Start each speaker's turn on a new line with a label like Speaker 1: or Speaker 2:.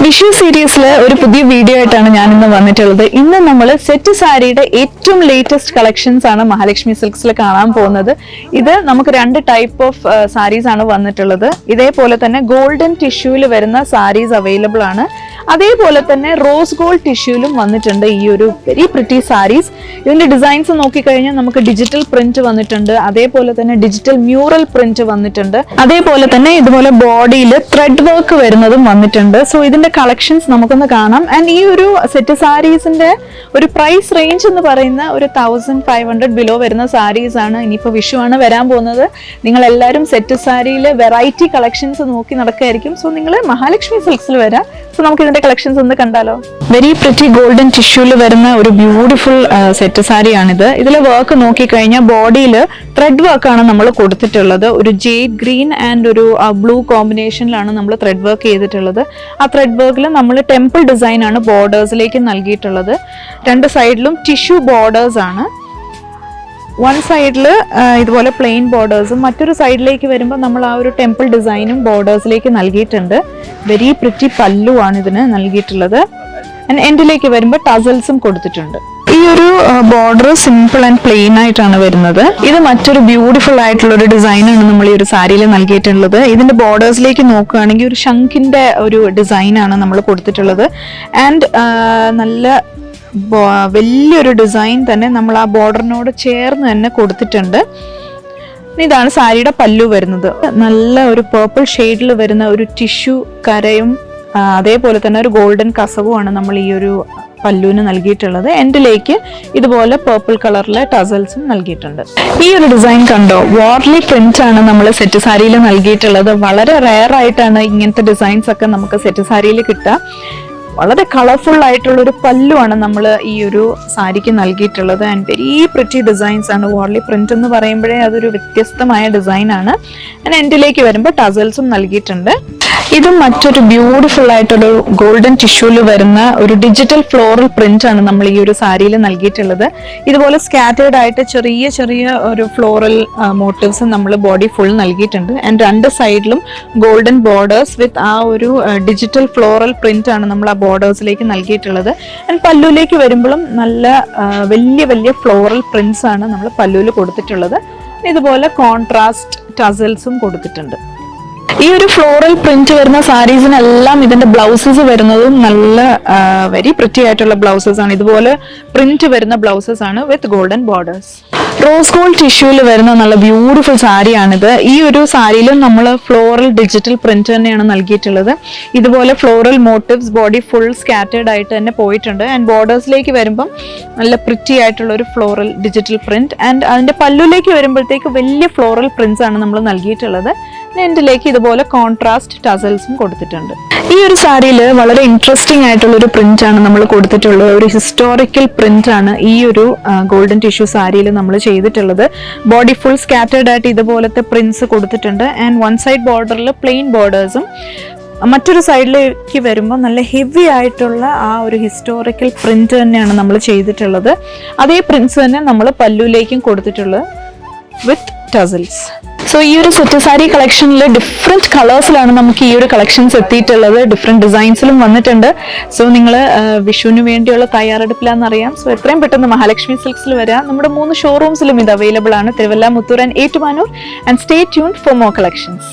Speaker 1: വിഷു സീരീസിലെ ഒരു പുതിയ വീഡിയോ ആയിട്ടാണ് ഞാൻ ഇന്ന് വന്നിട്ടുള്ളത്. ഇന്ന് നമ്മൾ സെറ്റ് സാരിയുടെ ഏറ്റവും ലേറ്റസ്റ്റ് കളക്ഷൻസ് ആണ് മഹാലക്ഷ്മി സിൽക്സിൽ കാണാൻ പോകുന്നത്. ഇത് നമുക്ക് രണ്ട് ടൈപ്പ് ഓഫ് സാരീസ് ആണ് വന്നിട്ടുള്ളത്. ഇതേപോലെ തന്നെ ഗോൾഡൻ ടിഷ്യൂവിൽ വരുന്ന സാരീസ് അവൈലബിൾ ആണ്. അതേപോലെ തന്നെ റോസ് ഗോൾഡ് ടിഷ്യൂലും വന്നിട്ടുണ്ട് ഈ ഒരു വെരി പ്രിറ്റി സാരീസ്. ഇതിന്റെ ഡിസൈൻസ് നോക്കിക്കഴിഞ്ഞാൽ നമുക്ക് ഡിജിറ്റൽ പ്രിന്റ് വന്നിട്ടുണ്ട്, അതേപോലെ തന്നെ ഡിജിറ്റൽ മ്യൂറൽ പ്രിന്റ് വന്നിട്ടുണ്ട്, അതേപോലെ തന്നെ ഇതുപോലെ ബോഡിയിൽ ത്രെഡ് വർക്ക് വരുന്നതും വന്നിട്ടുണ്ട്. സോ ഇതിന്റെ കളക്ഷൻസ് നമുക്കൊന്ന് കാണാം. ആൻഡ് ഈ ഒരു സെറ്റ് സാരീസിന്റെ ഒരു പ്രൈസ് റേഞ്ച് എന്ന് പറയുന്ന ഒരു 1500 ബിലോ വരുന്ന സാരീസ് ആണ്. ഇനിയിപ്പോൾ വിഷു ആണ് വരാൻ പോകുന്നത്. നിങ്ങൾ എല്ലാവരും സെറ്റ് സാരിയിലെ വെറൈറ്റി കളക്ഷൻസ് നോക്കി നടക്കായിരിക്കും. സോ നിങ്ങൾ മഹാലക്ഷ്മി സിൽക്സിൽ വരാം. സോ നമുക്ക് ഇതിന്റെ കളക്ഷൻസ് ഒന്ന് കണ്ടാലോ. വെരി പ്രിറ്റി ഗോൾഡൻ ടിഷ്യൂല് വരുന്ന ഒരു ബ്യൂട്ടിഫുൾ സെറ്റ് സാരിയാണിത്. ഇതിലെ വർക്ക് നോക്കിക്കഴിഞ്ഞാൽ ബോഡിയിൽ ത്രെഡ് വർക്കാണ് നമ്മൾ കൊടുത്തിട്ടുള്ളത്. ഒരു ജേഡ് ഗ്രീൻ ആൻഡ് ഒരു ബ്ലൂ കോമ്പിനേഷനിലാണ് നമ്മൾ ത്രെഡ് വർക്ക് ചെയ്തിട്ടുള്ളത്. ആ ത്രെഡ് വർക്കിൽ നമ്മൾ ടെമ്പിൾ ഡിസൈൻ ആണ് ബോർഡേഴ്സിലേക്ക് നൽകിയിട്ടുള്ളത്. രണ്ട് സൈഡിലും ടിഷ്യൂ ബോർഡേഴ്സ് ആണ്. വൺ സൈഡിൽ ഇതുപോലെ പ്ലെയിൻ ബോർഡേഴ്സും മറ്റൊരു സൈഡിലേക്ക് വരുമ്പോൾ നമ്മൾ ആ ഒരു ടെമ്പിൾ ഡിസൈനും ബോർഡേഴ്സിലേക്ക് നൽകിയിട്ടുണ്ട്. വെരി പ്രിറ്റി പല്ലു ആണ് ഇതിന് നൽകിയിട്ടുള്ളത്. എൻഡിലേക്ക് വരുമ്പോൾ ടസൽസും കൊടുത്തിട്ടുണ്ട്. ഈ ഒരു ബോർഡർ സിമ്പിൾ ആൻഡ് പ്ലെയിൻ ആയിട്ടാണ് വരുന്നത്. ഇത് മറ്റൊരു ബ്യൂട്ടിഫുൾ ആയിട്ടുള്ള ഒരു ഡിസൈനാണ് നമ്മൾ ഈ ഒരു സാരിയിൽ നൽകിയിട്ടുള്ളത്. ഇതിന്റെ ബോർഡേഴ്സിലേക്ക് നോക്കുകയാണെങ്കിൽ ഒരു ശംഖിന്റെ ഒരു ഡിസൈനാണ് നമ്മൾ കൊടുത്തിട്ടുള്ളത്. ആൻഡ് നല്ല വലിയൊരു ഡിസൈൻ തന്നെ നമ്മൾ ആ ബോർഡറിനോട് ചേർന്ന് തന്നെ കൊടുത്തിട്ടുണ്ട്. ഇതാണ് സാരിയുടെ പല്ലു വരുന്നത്. നല്ല ഒരു പേർപ്പിൾ ഷെയ്ഡിൽ വരുന്ന ഒരു ടിഷ്യൂ കരയും അതേപോലെ തന്നെ ഒരു ഗോൾഡൻ കസവുമാണ് നമ്മൾ ഈ ഒരു പല്ലുവിന് നൽകിയിട്ടുള്ളത്. എൻഡിലേക്ക് ഇതുപോലെ പേർപ്പിൾ കളറിലെ ടസൽസും നൽകിയിട്ടുണ്ട്. ഈ ഒരു ഡിസൈൻ കണ്ടോ, വാർലി പ്രിന്റ് ആണ് നമ്മൾ സെറ്റ് സാരിയിൽ നൽകിയിട്ടുള്ളത്. വളരെ റെയർ ആയിട്ടാണ് ഇങ്ങനത്തെ ഡിസൈൻസ് ഒക്കെ നമുക്ക് സെറ്റ് സാരിയിൽ കിട്ടുക. വളരെ കളർഫുൾ ആയിട്ടുള്ള ഒരു പല്ലുവാണ് നമ്മൾ ഈ ഒരു സാരിക്ക് നൽകിയിട്ടുള്ളത്. ആൻഡ് വെരി പ്രിറ്റി ഡിസൈൻസ് ആണ്. വാർലി പ്രിന്റ് എന്ന് പറയുമ്പോഴേ അതൊരു വ്യത്യസ്തമായ ഡിസൈൻ ആണ്. ആൻഡ് എൻഡിലേക്ക് വരുമ്പോൾ ടസൽസും നൽകിയിട്ടുണ്ട്. ഇതും മറ്റൊരു ബ്യൂട്ടിഫുൾ ആയിട്ടൊരു ഗോൾഡൻ ടിഷ്യൂല് വരുന്ന ഒരു ഡിജിറ്റൽ ഫ്ലോറൽ പ്രിന്റ് ആണ് നമ്മൾ ഈ ഒരു സാരിയിൽ നൽകിയിട്ടുള്ളത്. ഇതുപോലെ സ്കാറ്റേർഡ് ആയിട്ട് ചെറിയ ചെറിയ ഒരു ഫ്ലോറൽ മോട്ടീവ്സ് നമ്മൾ ബോഡി ഫുൾ നൽകിയിട്ടുണ്ട്. ആൻഡ് രണ്ട് സൈഡിലും ഗോൾഡൻ ബോർഡേഴ്സ് വിത്ത് ആ ഒരു ഡിജിറ്റൽ ഫ്ലോറൽ പ്രിന്റ് ആണ് നമ്മൾ ആ ബോർഡേഴ്സിലേക്ക് നൽകിയിട്ടുള്ളത്. ആൻഡ് പല്ലുവിലേക്ക് വരുമ്പോഴും നല്ല വലിയ വലിയ ഫ്ലോറൽ പ്രിന്റ്സ് ആണ് നമ്മൾ പല്ലുവിൽ കൊടുത്തിട്ടുള്ളത്. ഇതുപോലെ കോൺട്രാസ്റ്റ് ടസൽസും കൊടുത്തിട്ടുണ്ട്. ഈ ഒരു ഫ്ലോറൽ പ്രിന്റ് വരുന്ന സാരീസിനെല്ലാം ഇതിന്റെ ബ്ലൗസസ് വരുന്നതും നല്ല വെരി പ്രിറ്റി ആയിട്ടുള്ള ബ്ലൗസസ് ആണ്. ഇതുപോലെ പ്രിന്റ് വരുന്ന ബ്ലൗസസ് ആണ് with golden borders. Rose gold ടിഷ്യൂവിൽ വരുന്ന നല്ല ബ്യൂട്ടിഫുൾ സാരിയാണിത്. ഈ ഒരു സാരിയിലും നമ്മൾ ഫ്ലോറൽ ഡിജിറ്റൽ പ്രിന്റ് തന്നെയാണ് നൽകിയിട്ടുള്ളത്. ഇതുപോലെ floral motifs body full scattered ആയിട്ട് തന്നെ പോയിട്ടുണ്ട്. ആൻഡ് ബോർഡേഴ്സിലേക്ക് വരുമ്പം നല്ല പ്രിറ്റി ആയിട്ടുള്ള ഒരു ഫ്ലോറൽ ഡിജിറ്റൽ പ്രിന്റ്. ആൻഡ് അതിന്റെ പല്ലുവിലേക്ക് വരുമ്പോഴത്തേക്ക് വലിയ ഫ്ലോറൽ പ്രിന്റ്സ് ആണ് നമ്മൾ നൽകിയിട്ടുള്ളത്. എൻഡിലേക്ക് ഇതുപോലെ കോൺട്രാസ്റ്റ് ടസൽസും കൊടുത്തിട്ടുണ്ട്. ഈ ഒരു സാരിയിൽ വളരെ ഇൻട്രസ്റ്റിംഗ് ആയിട്ടുള്ള ഒരു പ്രിന്റ് ആണ് നമ്മൾ കൊടുത്തിട്ടുള്ളത്. ഒരു ഹിസ്റ്റോറിക്കൽ പ്രിന്റ് ആണ് ഈ ഒരു ഗോൾഡൻ ടിഷ്യൂ സാരിയിൽ നമ്മൾ ചെയ്തിട്ടുള്ളത്. ബോഡി ഫുൾ സ്കാറ്റേർഡ് ആയിട്ട് ഇതുപോലത്തെ പ്രിന്റ്സ് കൊടുത്തിട്ടുണ്ട്. ആൻഡ് വൺ സൈഡ് ബോർഡറിൽ പ്ലെയിൻ ബോർഡേഴ്സും മറ്റൊരു സൈഡിലേക്ക് വരുമ്പോൾ നല്ല ഹെവി ആയിട്ടുള്ള ആ ഒരു ഹിസ്റ്റോറിക്കൽ പ്രിന്റ് തന്നെയാണ് നമ്മൾ ചെയ്തിട്ടുള്ളത്. അതേ പ്രിന്റ്സ് തന്നെ നമ്മൾ പല്ലുവിലേക്കും കൊടുത്തിട്ടുള്ളത് വിത്ത് ടസൽസ്. സോ ഈ ഒരു സെറ്റ് സാരി കളക്ഷനിൽ ഡിഫറെന്റ് കളേഴ്സിലാണ് നമുക്ക് ഈ ഒരു കളക്ഷൻസ് എത്തിയിട്ടുള്ളത്. ഡിഫറെന്റ് ഡിസൈൻസിലും വന്നിട്ടുണ്ട്. സോ നിങ്ങൾ വിഷുവിന് വേണ്ടിയുള്ള തയ്യാറെടുപ്പിലാണെന്നറിയാം. സോ എത്രയും പെട്ടെന്ന് മഹാലക്ഷ്മി സിൽക്സിൽ വരാം. നമ്മുടെ 3 ഷോറൂംസിലും ഇത് അവൈലബിൾ ആണ്. Thiruvalla, Muthoor and Ettumanoor. And stay tuned for more collections.